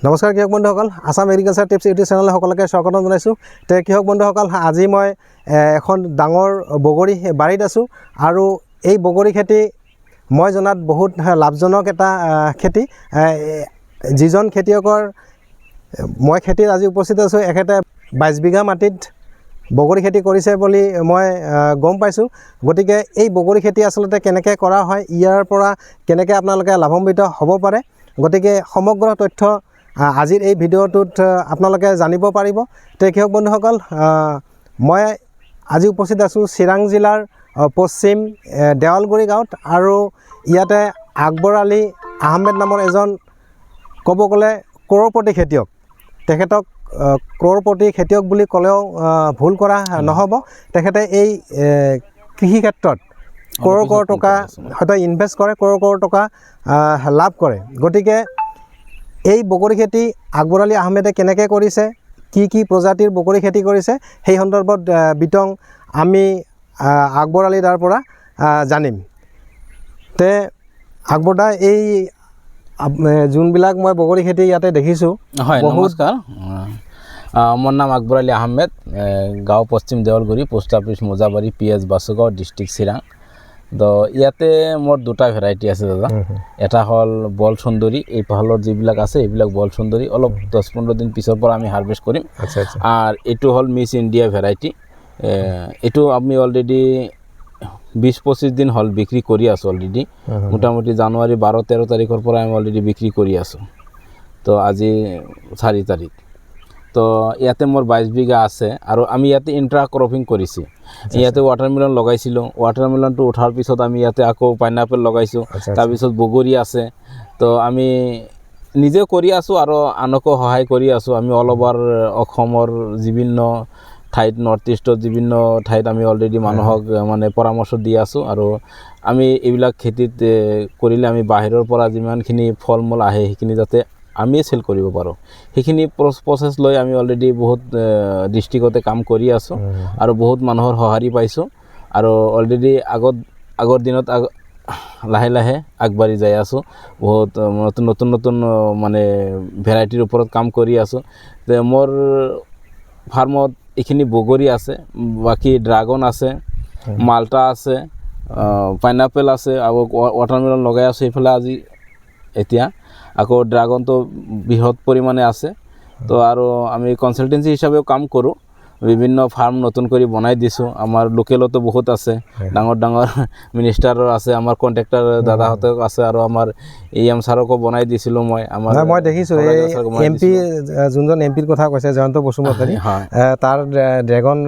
নমস্কাৰ কৃষক বন্ধুসকল, আসাম এগ্ৰিকালচাৰ টিপছ ইউটিউব চেনেললৈ সকলোকে স্বাগতম জনাইছোঁ। তে কৃষক বন্ধুসকল, আজি মই এখন ডাঙৰ বগৰী বাৰীত আছোঁ আৰু এই বগৰী খেতি মই জনাত বহুত লাভজনক এটা খেতি। যিজন খেতিয়কৰ মই খেতিত আজি উপস্থিত আছোঁ, এখেতে 22 বিঘা মাটিত বগৰী খেতি কৰিছে বুলি মই গম পাইছোঁ। গতিকে এই বগৰী খেতি আচলতে কেনেকৈ কৰা হয়, ইয়াৰ পৰা কেনেকৈ আপোনালোকে লাভান্বিত হ'ব পাৰে, গতিকে সমগ্ৰ তথ্য আজিৰ এই ভিডিঅ'টোত আপোনালোকে জানিব পাৰিব। তে কৃষক বন্ধুসকল, মই আজি উপস্থিত আছোঁ চিৰাং জিলাৰ পশ্চিম দেৱালগুৰি গাঁৱত আৰু ইয়াতে আকবৰ আলী আহমেদ নামৰ এজন ক'ব গ'লে কৰ'ৰপতি খেতিয়ক। তেখেতক কৰ'ৰপতি খেতিয়ক বুলি ক'লেও ভুল কৰা নহ'ব। তেখেতে এই কৃষি ক্ষেত্ৰত কৰ'ৰ টকা হয়তো ইনভেষ্ট কৰে, কৰ'ৰ টকা লাভ কৰে। গতিকে এই বগৰী খেতি আকবৰ আলী আহমেদে কেনেকৈ কৰিছে, কি প্ৰজাতিৰ বগৰী খেতি কৰিছে, সেই সন্দৰ্ভত বিতং আমি আকবৰ আলী দাৰ পৰা জানিম। তে আকবৰ দা, এই যোনবিলাক মই বগৰী খেতি ইয়াতে দেখিছোঁ। হয়, নমস্কাৰ। মোৰ নাম আকবৰ আলী আহমেদ, গাঁও পশ্চিম Dewalguri, post office Mojabari, PS Basugaon, district Chirang. তো ইয়াতে মোৰ দুটা ভেৰাইটি আছে দাদা। এটা হ'ল বল সুন্দৰী, এই পাহালৰ যিবিলাক আছে এইবিলাক বল সুন্দৰী, অলপ 10-15 দিন পিছৰ পৰা আমি হাৰভেষ্ট কৰিম। আৰু এইটো হ'ল মিছ ইণ্ডিয়া ভেৰাইটি। এইটো আমি অলৰেডি 20-25 দিন হ'ল বিক্ৰী কৰি আছোঁ অলৰেডি। মোটামুটি জানুৱাৰী 12-13 তাৰিখৰ পৰা আমি অলৰেডি বিক্ৰী কৰি আছোঁ। তো আজি 4 তাৰিখ। তো ইয়াতে মোৰ 22 বিঘা আছে আৰু আমি ইয়াতে ইণ্ট্ৰা ক্ৰপিং কৰিছোঁ। ইয়াতে ৱাটাৰমেলন লগাইছিলোঁ, ৱাটাৰমেলনটো উঠাৰ পিছত আমি ইয়াতে আকৌ পাইনাপেল লগাইছোঁ, তাৰপিছত বগৰী আছে। তো আমি নিজে কৰি আছোঁ আৰু আনকো সহায় কৰি আছোঁ। আমি অল অভাৰ অসমৰ বিভিন্ন ঠাইত, নৰ্থ ইষ্টত বিভিন্ন ঠাইত আমি অলৰেডি মানুহক মানে পৰামৰ্শ দি আছোঁ। আৰু আমি এইবিলাক খেতিত কৰিলে আমি বাহিৰৰ পৰা যিমানখিনি ফল মূল আহে সেইখিনি যাতে আমিয়ে চেল কৰিব পাৰোঁ, সেইখিনি প্ৰচেছ লৈ আমি অলৰেডি বহুত ডিষ্ট্ৰিক্টতে কাম কৰি আছোঁ আৰু বহুত মানুহৰ সঁহাৰি পাইছোঁ। আৰু অলৰেডি আগৰ দিনত লাহে লাহে আগবাঢ়ি যাই আছোঁ। বহুত নতুন মানে ভেৰাইটিৰ ওপৰত কাম কৰি আছোঁ। মোৰ ফাৰ্মত এইখিনি বগৰী আছে, বাকী ড্ৰাগন আছে, মাল্টা আছে, পাইনাপেল আছে আৰু ৱাটাৰমেলন লগাই আছোঁ এইফালে আজি। এতিয়া আকৌ ড্ৰাগনটো বৃহৎ পৰিমাণে আছে। তো আৰু আমি কনচালটেঞ্চি হিচাপেও কাম কৰোঁ, বিভিন্ন ফাৰ্ম নতুন কৰি বনাই দিছোঁ। আমাৰ লোকেলতো বহুত আছে, ডাঙৰ মিনিষ্টাৰৰ আছে, আমাৰ কণ্ট্ৰেক্টৰ দাদাহঁতক আছে আৰু আমাৰ AM ছাৰকো বনাই দিছিলোঁ মই দেখিছোঁ। এই MP যোনজন MPৰ কথা কৈছে, জয়ন্ত বসুমতাৰী, তাৰ ড্ৰেগন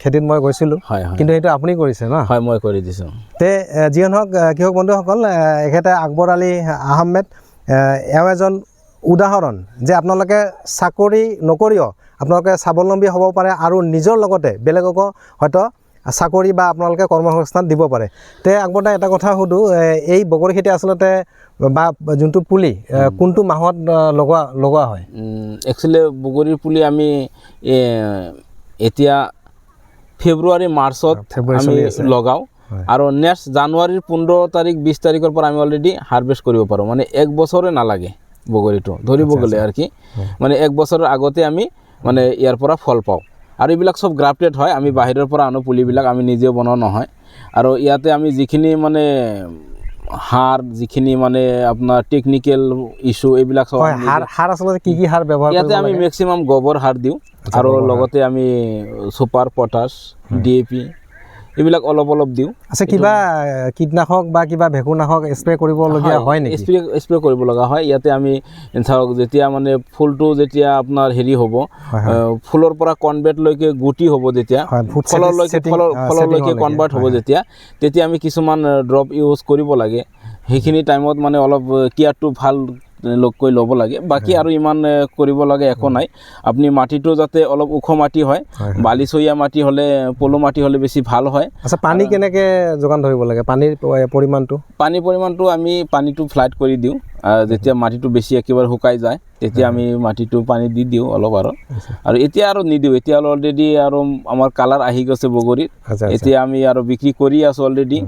খেতিত মই গৈছিলোঁ, কিন্তু সেইটো আপুনি কৰিছে ন? হয়, মই কৰি দিছোঁ। তে যি নহওক কৃষক বন্ধুসকল, এখেতে আকবৰ আলী আহমেদ এওঁ এজন উদাহৰণ যে আপোনালোকে চাকৰি নকৰিও আপোনালোকে স্বাৱলম্বী হ'ব পাৰে আৰু নিজৰ লগতে বেলেগকো হয়তো চাকৰি বা আপোনালোকে কৰ্মসংস্থান দিব পাৰে। তে আকবৰ দা, এটা কথা সুধোঁ, এই বগৰী খেতি আচলতে বা যোনটো পুলি কোনটো মাহত লগোৱা হয়? একচুৱেলি বগৰীৰ পুলি আমি এতিয়া ফেব্ৰুৱাৰী মাৰ্চত আমি লগাওঁ আৰু নেক্সট জানুৱাৰীৰ 15 তাৰিখ 20 তাৰিখৰ পৰা আমি অলৰেডি হাৰভেষ্ট কৰিব পাৰোঁ। মানে 1 বছৰে নালাগে বগৰীটো ধৰিব গ'লে আৰু কি, মানে 1 বছৰৰ আগতে আমি মানে ইয়াৰ পৰা ফল পাওঁ। আৰু এইবিলাক চব গ্ৰাফটেড হয়, আমি বাহিৰৰ পৰা আনো পুলিবিলাক, আমি নিজেও বনোৱা নহয়। আৰু ইয়াতে আমি যিখিনি মানে সাৰ, যিখিনি মানে আপোনাৰ টেকনিকেল ইছ্যু, এইবিলাক চব সাৰ আচলতে কি সাৰ ব্যৱহাৰ কৰোঁ? ইয়াতে আমি মেক্সিমাম গোবৰ সাৰ দিওঁ আৰু লগতে আমি সুপাৰ, পটাছ, DAP এইবিলাক অলপ দিওঁ। আচ্ছা, কিবা কীটনাশক বা কিবা ভেঁকুৰনাশক স্প্ৰে কৰিবলগীয়া হয় নেকি? স্প্ৰে কৰিব লগা হয়। ইয়াতে আমি চাওক, যেতিয়া মানে ফুলটো যেতিয়া আপোনাৰ হেৰি হ'ব, ফুলৰ পৰা কনভাৰ্টলৈকে গুটি হ'ব, যেতিয়া ফললৈকে কনভাৰ্ট হ'ব, তেতিয়া আমি কিছুমান ড্ৰপ ইউজ কৰিব লাগে। সেইখিনি টাইমত মানে অলপ কেয়াৰটো ভাল কৈ ল'ব লাগে। বাকী আৰু ইমান কৰিব লাগে একো নাই। আপুনি মাটিটো যাতে অলপ ওখ মাটি হয়, বালিচহীয়া মাটি হ'লে, পলু মাটি হ'লে বেছি ভাল হয়। আচ্ছা, পানী কেনেকৈ যোগান ধৰিব লাগে? পানীৰ পৰিমাণটো আমি পানীটো ফ্লাইট কৰি দিওঁ। যেতিয়া মাটিটো বেছি একেবাৰে শুকাই যায়, তেতিয়া আমি মাটিটো পানী দি দিওঁ অলপ। আৰু এতিয়া আৰু নিদিওঁ, এতিয়া অলৰেডি আৰু আমাৰ কালাৰ আহি গৈছে বগৰীত। এতিয়া আমি আৰু বিক্ৰী কৰি আছোঁ অলৰেডি।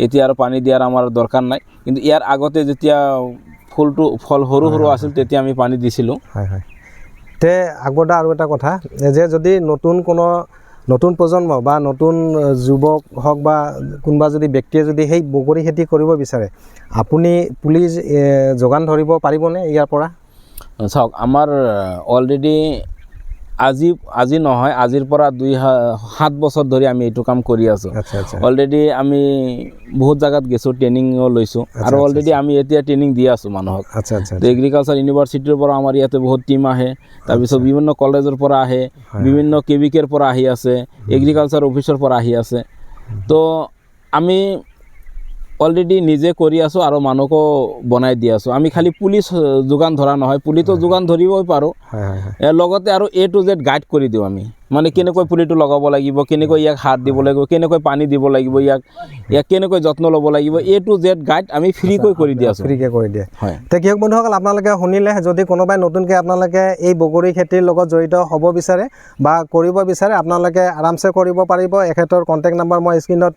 এতিয়া আৰু পানী দিয়াৰ আমাৰ দৰকাৰ নাই। কিন্তু ইয়াৰ আগতে যেতিয়া ফুলটো ফল সৰু সৰু আছিল তেতিয়া আমি পানী দিছিলোঁ। হয় হয়। তে আকবৰ দা আৰু এটা কথা যে যদি নতুন প্ৰজন্ম বা নতুন যুৱক হওক বা কোনোবা যদি ব্যক্তিয়ে যদি সেই বগৰী খেতি কৰিব বিচাৰে আপুনি পুলি যোগান ধৰিব পাৰিবনে ইয়াৰ পৰা? চাওক আমাৰ অলৰেডি আজি নহয়, আজিৰ পৰা 7 বছৰ ধৰি আমি এইটো কাম কৰি আছোঁ। আচ্ছা আচ্ছা। অলৰেডি আমি বহুত জাগাত গৈছোঁ, ট্ৰেইনিঙো লৈছোঁ আৰু অলৰেডি আমি এতিয়া ট্ৰেইনিং দি আছোঁ মানুহক। আচ্ছা আচ্ছা। এগ্ৰিকালচাৰ ইউনিভাৰ্চিটিৰ পৰা আমাৰ ইয়াতে বহুত টিম আহে, তাৰপিছত বিভিন্ন কলেজৰ পৰা আহে, বিভিন্ন কেবিকেৰ পৰা আহি আছে, এগ্ৰিকালচাৰ অফিচৰ পৰা আহি আছে। তো আমি অলৰেডি নিজে কৰি আছোঁ আৰু মানুহকো বনাই দি আছোঁ। আমি খালি পুলি যোগান ধৰা নহয়, পুলিটো যোগান ধৰিবই পাৰোঁ, লগতে আৰু A to Z গাইড কৰি দিওঁ আমি, মানে কেনেকৈ পুলিটো লগাব লাগিব, কেনেকৈ ইয়াক সাৰ দিব লাগিব, কেনেকৈ পানী দিব লাগিব, ইয়াক কেনেকৈ যত্ন ল'ব লাগিব, A to Z গাইড আমি ফ্ৰীকৈ কৰি দি আছোঁ। ফ্ৰীকৈ কৰি দিয়ে। হয়। তে কৃষক বন্ধুসকল আপোনালোকে শুনিলে, যদি কোনোবাই নতুনকৈ আপোনালোকে এই বগৰী খেতিৰ লগত জড়িত হ'ব বিচাৰে বা কৰিব বিচাৰে আপোনালোকে আৰামছে কৰিব পাৰিব। এখেতৰ কণ্টেক্ট নাম্বাৰ মই স্ক্ৰীণত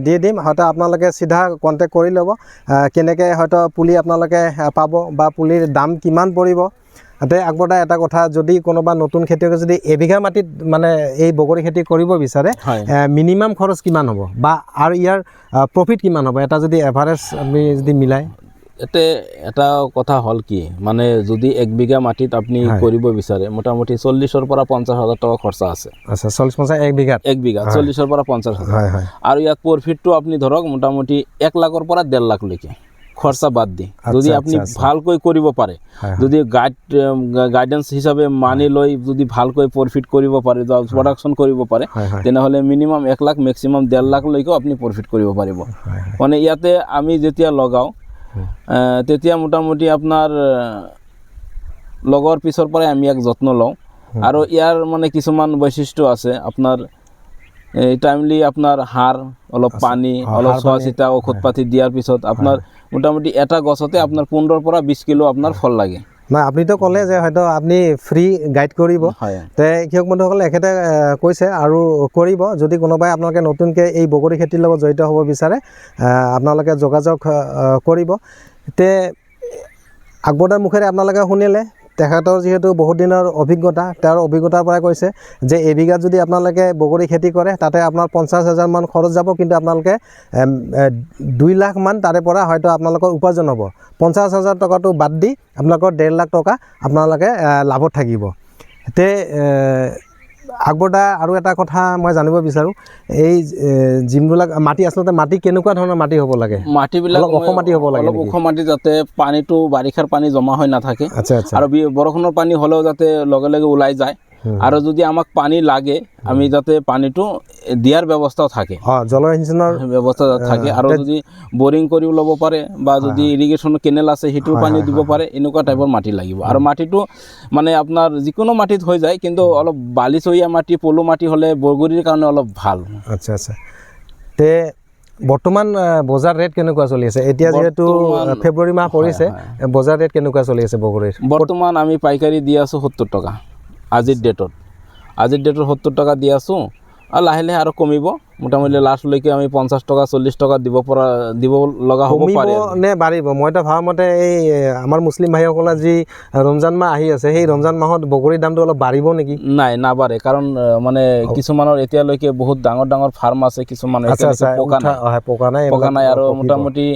দি দিম, হয়তো আপোনালোকে চিধা কণ্টেক্ট কৰি ল'ব, কেনেকৈ হয়তো পুলি আপোনালোকে পাব বা পুলিৰ দাম কিমান পৰিব। তাতে আকবৰ দা এটা কথা, যদি কোনোবা নতুন খেতিয়কে যদি এবিঘা মাটিত মানে এই বগৰী খেতি কৰিব বিচাৰে মিনিমাম খৰচ কিমান হ'ব বা আৰু ইয়াৰ প্ৰফিট কিমান হ'ব, এটা যদি এভাৰেজ আমি যদি মিলাই? এটা কথা হ'ল কি, মানে যদি 1 বিঘা মাটিত আপুনি কৰিব বিচাৰে মোটামুটি 40,000 পৰা 50,000 টকা খৰচা আছে। আচ্ছা, 40-50 1 বিঘাত? 1 বিঘা 40,000 পৰা 50,000। হয় হয়। আৰু ইয়াত প্ৰফিটটো আপুনি ধৰক মোটামুটি 1 লাখৰ পৰা 1.5 লাখলৈকে খৰচা বাদ দি, যদি আপুনি ভালকৈ কৰিব পাৰে, যদি গাইডেন্স হিচাপে মানি লৈ যদি ভালকৈ প্ৰফিট কৰিব পাৰে, প্ৰডাকশ্যন কৰিব পাৰে, তেনেহ'লে মিনিমাম 1 লাখ মেক্সিমাম 1.5 লাখলৈকেও আপুনি প্ৰফিট কৰিব পাৰিব। মানে ইয়াতে আমি যেতিয়া লগাওঁ তেতিয়া মোটামুটি আপোনাৰ লগৰ পিছৰ পৰাই আমি ইয়াক যত্ন লওঁ। আৰু ইয়াৰ মানে কিছুমান বৈশিষ্ট্য আছে, আপোনাৰ টাইমলি আপোনাৰ সাৰ, অলপ পানী, অলপ চোৱা চিতা, ঔষধ পাতি দিয়াৰ পিছত আপোনাৰ মোটামুটি এটা গছতে আপোনাৰ 15 পৰা 20 কিলো আপোনাৰ ফল লাগে। নাই, আপুনিতো ক'লে যে হয়তো আপুনি ফ্ৰী গাইড কৰিব, তে কৃষক বন্ধুসকলে এখেতে কৈছে আৰু কৰিব। যদি কোনোবাই আপোনালোকে নতুনকৈ এই বগৰী খেতিৰ লগত জড়িত হ'ব বিচাৰে আপোনালোকে যোগাযোগ কৰিব। তে আকবৰ দাৰ মুখেৰে আপোনালোকে শুনিলে, তেখেতৰ যিহেতু বহুত দিনৰ অভিজ্ঞতা, তেওঁৰ অভিজ্ঞতাৰ পৰাই কৈছে যে এবিঘাত যদি আপোনালোকে বগৰী খেতি কৰে তাতে আপোনাৰ 50,000 মান খৰচ যাব, কিন্তু আপোনালোকে 2 লাখ মান তাৰে পৰা হয়তো আপোনালোকৰ উপাৰ্জন হ'ব। 50,000 টকাটো বাদ দি আপোনালোকৰ 1.5 লাখ টকা আপোনালোকে লাভত থাকিব। তে আকবৰ দা আৰু এটা কথা মই জানিব বিচাৰোঁ, এই যিবিলাক মাটি, আচলতে মাটি কেনেকুৱা ধৰণৰ মাটি হ'ব লাগে? মাটিবিলাক ওখ মাটি হ'ব লাগে, ওখ মাটি, যাতে পানীটো বাৰিষাৰ পানী জমা হৈ নাথাকে। আচ্ছা আচ্ছা। আৰু বৰষুণৰ পানী হ'লেও যাতে লগে লগে ওলাই যায়, আৰু যদি আমাক পানী লাগে আমি যাতে পানীটো দিয়াৰ ব্যৱস্থাও থাকে, জলসিঞ্চনৰ ব্যৱস্থা থাকে, আৰু যদি বৰিং কৰিও ল'ব পাৰে বা যদি ইৰিগেশ্যনৰ কেনেল আছে সেইটোৰ পানীও দিব পাৰে, এনেকুৱা টাইপৰ মাটি লাগিব। আৰু মাটিটো মানে আপোনাৰ যিকোনো মাটিত হৈ যায়, কিন্তু অলপ বালিচহীয়া মাটি, পলু মাটি হ'লে বগৰীৰ কাৰণে অলপ ভাল। আচ্ছা আচ্ছা। তে বৰ্তমান বজাৰ ৰেট কেনেকুৱা চলি আছে? এতিয়া যিহেতু ফেব্ৰুৱাৰী মাহ পৰিছে, বজাৰ ৰেট কেনেকুৱা চলি আছে বগৰীৰ? বৰ্তমান আমি পাইকাৰী দি আছোঁ 70 টকা আজিৰ ডেটত। 70 টকা দি আছোঁ, আৰু লাহে লাহে আৰু কমিব, মোটামুটি লাষ্টলৈকে আমি 50 টকা 40 টকা দিব লগা হ'ব পাৰে। নে বাঢ়িব? মইতো ভাবা মতে এই আমাৰ মুছলিম ভাইসকলৰ যি ৰমজান মাহ আহি আছে, সেই ৰমজান মাহত বগৰীৰ দামটো অলপ বাঢ়িব নেকি? নাই, নাবাঢ়ে, কাৰণ মানে কিছুমানৰ এতিয়ালৈকে বহুত ডাঙৰ ডাঙৰ ফাৰ্ম আছে, কিছুমানৰ পকা নাই, আৰু মোটামুটি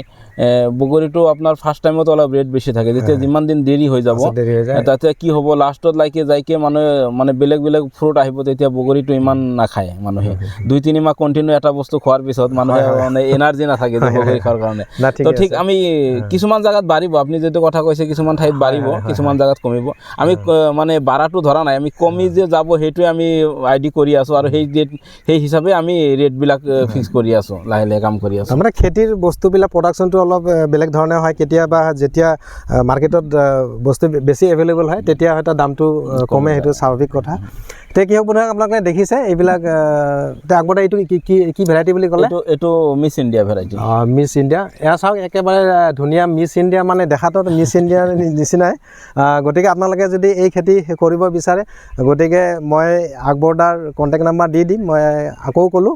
বগৰীটো আপোনাৰ ফাৰ্ষ্ট টাইমত অলপ ৰেট বেছি থাকে, যেতিয়া যিমান দিন দেৰি হৈ যাব তাতে কি হ'ব, লাষ্টত যাইকে মানে বেলেগ বেলেগ ফ্ৰুট আহিব, তেতিয়া বগৰীটো ইমান নাখায় মানুহে। 2-3 মাহ কণ্টিনিউ এটা বস্তু খোৱাৰ পিছত মানুহে মানে এনাৰ্জি নাথাকে বগৰী খোৱাৰ কাৰণে। তো ঠিক আমি কিছুমান জাগাত বাঢ়িব, আপুনি যিটো কথা কৈছে, কিছুমান ঠাইত বাঢ়িব, কিছুমান জাগাত কমিব। আমি মানে বাঢ়াটো ধৰা নাই, আমি কমি যে যাব সেইটোৱে আমি আইডি কৰি আছোঁ, আৰু সেই হিচাপে আমি ৰেটবিলাক ফিক্স কৰি আছোঁ, লাহে লাহে কাম কৰি আছোঁ। মানে খেতিৰ বস্তুবিলাক প্ৰডাকশ্যনটো অলপ বেলেগ ধৰণে হয়, কেতিয়াবা যেতিয়া মাৰ্কেটত বস্তু বেছি এভেইলেবল হয় তেতিয়া হয়তো দামটো কমে, সেইটো স্বাভাৱিক কথা। তে কি হওক বন্ধুসকল আপোনালোকে দেখিছে এইবিলাক তে আকবৰ দা এইটো কি ভেৰাইটি বুলি ক'লে এইটো Miss India variety Miss India এয়া চাওক একেবাৰে ধুনীয়া মিছ ইণ্ডিয়া মানে দেখাতো মিছ ইণ্ডিয়াৰ নিচিনাই গতিকে আপোনালোকে যদি এই খেতি কৰিব বিচাৰে গতিকে মই আকবৰ দাৰ কণ্টেক্ট নাম্বাৰ দি দিম মই আকৌ ক'লোঁ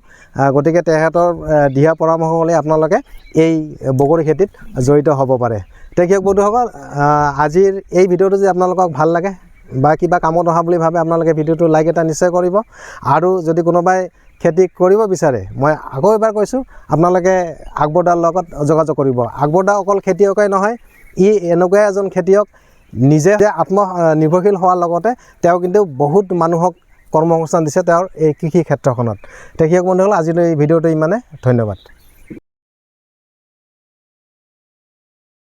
গতিকে তেখেতৰ দিহা পৰামৰ্শ হ'লে আপোনালোকে এই বগৰী খেতিত জড়িত হ'ব পাৰে তে কি হওক বন্ধুসকল আজিৰ এই ভিডিঅ'টো যদি আপোনালোকক ভাল লাগে বা কিবা কামত অহা বুলি ভাবে আপোনালোকে ভিডিঅ'টো লাইক এটা নিশ্চয় কৰিব আৰু যদি কোনোবাই খেতি কৰিব বিচাৰে মই আকৌ এবাৰ কৈছোঁ আপোনালোকে আকবৰ দাৰ লগত যোগাযোগ কৰিব আকবৰ দা অকল খেতিয়কেই নহয় ই এনেকুৱা এজন খেতিয়ক নিজে আত্মনিৰ্ভৰশীল হোৱাৰ লগতে তেওঁ কিন্তু বহুত মানুহক কৰ্মসংস্থাপন দিছে তেওঁৰ এই কৃষি ক্ষেত্ৰখনত তে কি হওক বন্ধুসকল আজিলৈ এই ভিডিঅ'টো ইমানে ধন্যবাদ